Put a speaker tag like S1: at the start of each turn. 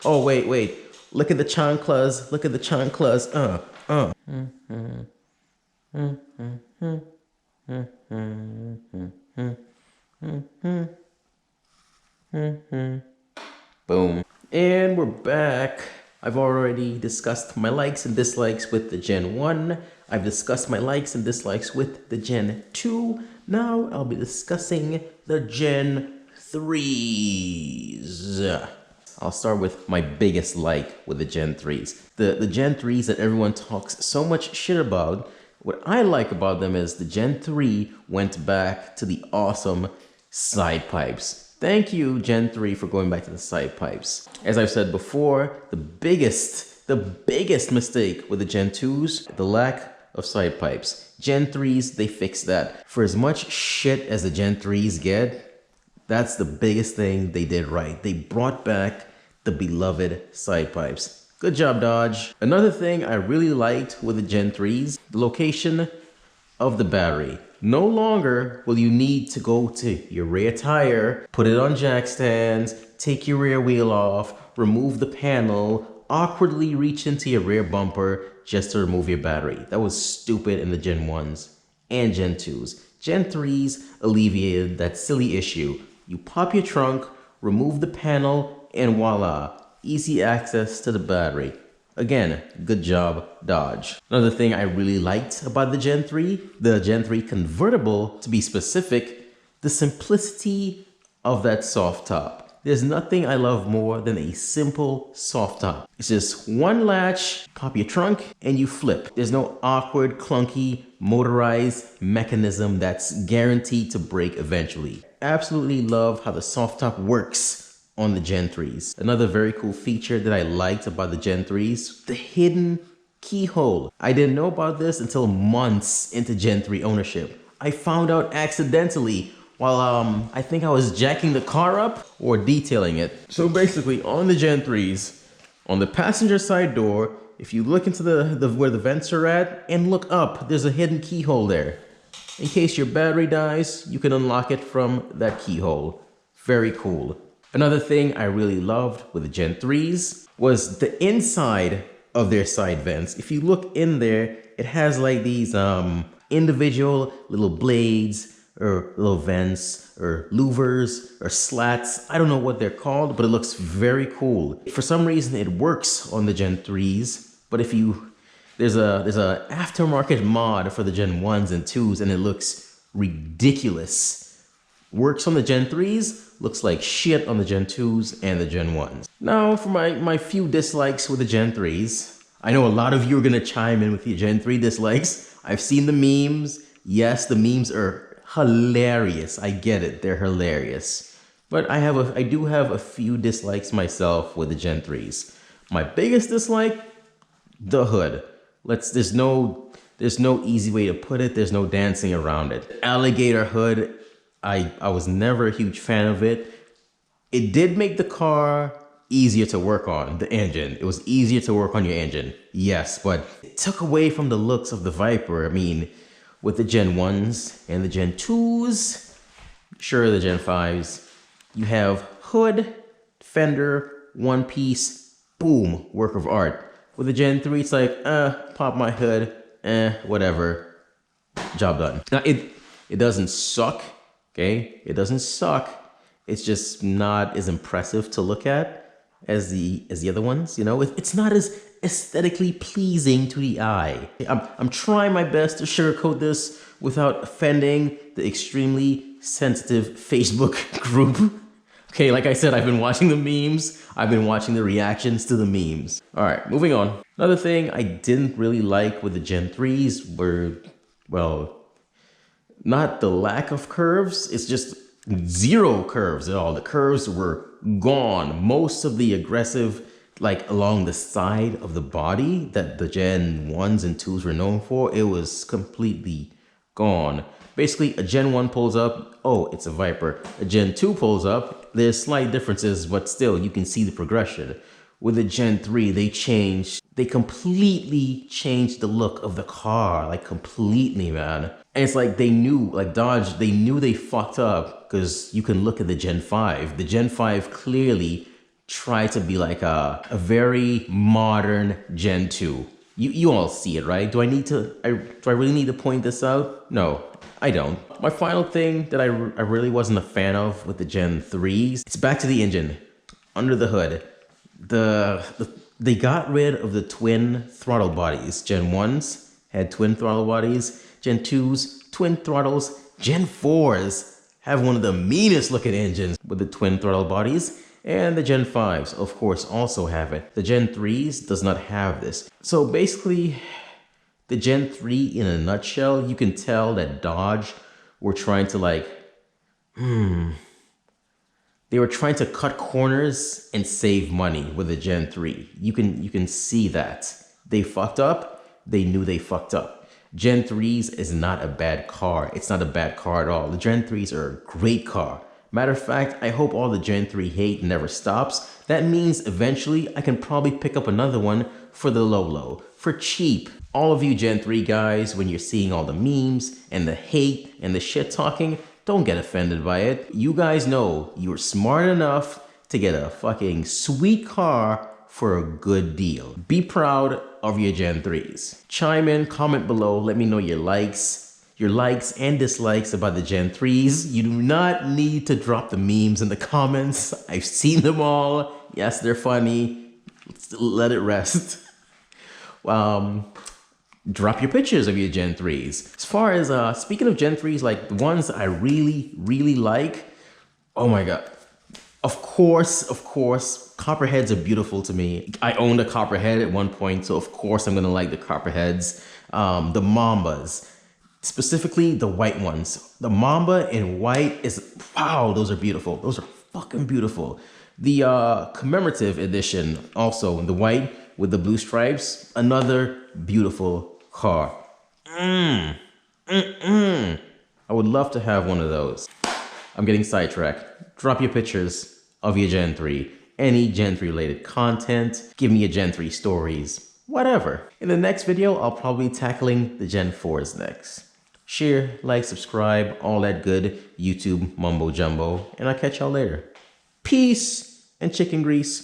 S1: Oh, wait. Look at the chanclas. Look at the chanclas. Boom. And we're back. I've already discussed my likes and dislikes with the Gen 1. I've discussed my likes and dislikes with the Gen 2. Now I'll be discussing the Gen 3s. I'll start with my biggest like with the Gen 3s. The Gen 3s that everyone talks so much shit about. What I like about them is the Gen 3 went back to the awesome side pipes. Thank you, Gen 3, for going back to the side pipes. As I've said before, the biggest mistake with the Gen 2s, the lack of side pipes. Gen 3s, they fixed that. For as much shit as the Gen 3s get, that's the biggest thing they did right. They brought back the beloved side pipes. Good job, Dodge. Another thing I really liked with the Gen 3s, the location of the battery. No longer will you need to go to your rear tire, put it on jack stands, take your rear wheel off, remove the panel, awkwardly reach into your rear bumper just to remove your battery. That was stupid in the Gen 1s and Gen 2s. Gen 3s alleviated that silly issue. You pop your trunk, remove the panel, and voila, easy access to the battery. Again, good job, Dodge. Another thing I really liked about the Gen 3 convertible, to be specific, the simplicity of that soft top. There's nothing I love more than a simple soft top. It's just one latch, pop your trunk, and you flip. There's no awkward, clunky, motorized mechanism that's guaranteed to break eventually. Absolutely love how the soft top works on the Gen 3s. Another very cool feature that I liked about the Gen 3s, the hidden keyhole. I didn't know about this until months into Gen 3 ownership. I found out accidentally while I think I was jacking the car up or detailing it. So basically on the Gen 3s, on the passenger side door, if you look into where the vents are at and look up, there's a hidden keyhole there. In case your battery dies, you can unlock it from that keyhole. Very cool. Another thing I really loved with the Gen 3s was the inside of their side vents. If you look in there, it has like these individual little blades or little vents or louvers or slats. I don't know what they're called, but it looks very cool. For some reason, it works on the Gen 3s, but if you, there's a aftermarket mod for the Gen 1s and 2s, and it looks ridiculous. Works on the Gen 3s, looks like shit on the Gen 2s and the Gen 1s. Now for my few dislikes with the Gen 3s. I know a lot of you are gonna chime in with your Gen 3 dislikes. I've seen the memes. Yes, the memes are hilarious. I get it, they're hilarious. But I do have a few dislikes myself with the Gen 3s. My biggest dislike, the hood. There's no easy way to put it. There's no dancing around it. Alligator hood. I was never a huge fan of it. It did make the car easier to work on, the engine. It was easier to work on your engine, yes, but it took away from the looks of the Viper. I mean, with the Gen 1s and the Gen 2s, sure, the Gen 5s, you have hood, fender, one piece, boom, work of art. With the Gen 3, it's like, pop my hood, whatever, job done. Now, it doesn't suck. Okay, it doesn't suck. It's just not as impressive to look at as the other ones. You know, it's not as aesthetically pleasing to the eye. I'm trying my best to sugarcoat this without offending the extremely sensitive Facebook group. Okay, like I said, I've been watching the memes. I've been watching the reactions to the memes. All right, moving on. Another thing I didn't really like with the Gen 3s were, well, not the lack of curves, it's just zero curves at all. The curves were gone. Most of the aggressive, like along the side of the body that the Gen 1s and 2s were known for, it was completely gone. Basically, a Gen 1 pulls up, oh, it's a Viper. A Gen 2 pulls up, there's slight differences, but still, you can see the progression. With the Gen 3, they completely changed the look of the car, like completely, man. And it's like they knew, like Dodge, they knew they fucked up because you can look at the Gen 5. The Gen 5 clearly try to be like a very modern Gen 2. You all see it, right? Do I really need to point this out? No, I don't. My final thing that I really wasn't a fan of with the Gen 3s, it's back to the engine. Under the hood. They got rid of the twin throttle bodies. Gen 1s had twin throttle bodies. Gen 2s, twin throttles. Gen 4s have one of the meanest looking engines with the twin throttle bodies. And the Gen 5s, of course, also have it. The Gen 3s does not have this. So basically, the Gen 3 in a nutshell, you can tell that Dodge were trying to they were trying to cut corners and save money with the Gen 3. You can see that. They fucked up. They knew they fucked up. Gen 3s is not a bad car. It's not a bad car at all. The Gen 3s are a great car. Matter of fact, I hope all the Gen 3 hate never stops. That means eventually I can probably pick up another one for the low, for cheap. All of you Gen 3 guys, when you're seeing all the memes and the hate and the shit talking, don't get offended by it. You guys know you're smart enough to get a fucking sweet car for a good deal. Be proud of your Gen 3s. Chime in, comment below, let me know your likes and dislikes about the Gen 3s. You do not need to drop the memes in the comments. I've seen them all. Yes, they're funny. Let it rest. Drop your pictures of your Gen 3s. As far as, speaking of Gen 3s, like the ones I really like, oh my God. Of course, Copperheads are beautiful to me. I owned a Copperhead at one point, so of course I'm gonna like the Copperheads. The Mambas, specifically the white ones. The Mamba in white is, wow, those are beautiful. Those are fucking beautiful. The commemorative edition, also the white with the blue stripes, another beautiful car. I would love to have one of those. I'm getting sidetracked. Drop your pictures of your Gen 3. Any Gen 3 related content. Give me your Gen 3 stories. Whatever. In the next video, I'll probably be tackling the Gen 4s next. Share, like, subscribe, all that good YouTube mumbo jumbo, and I'll catch y'all later. Peace and chicken grease.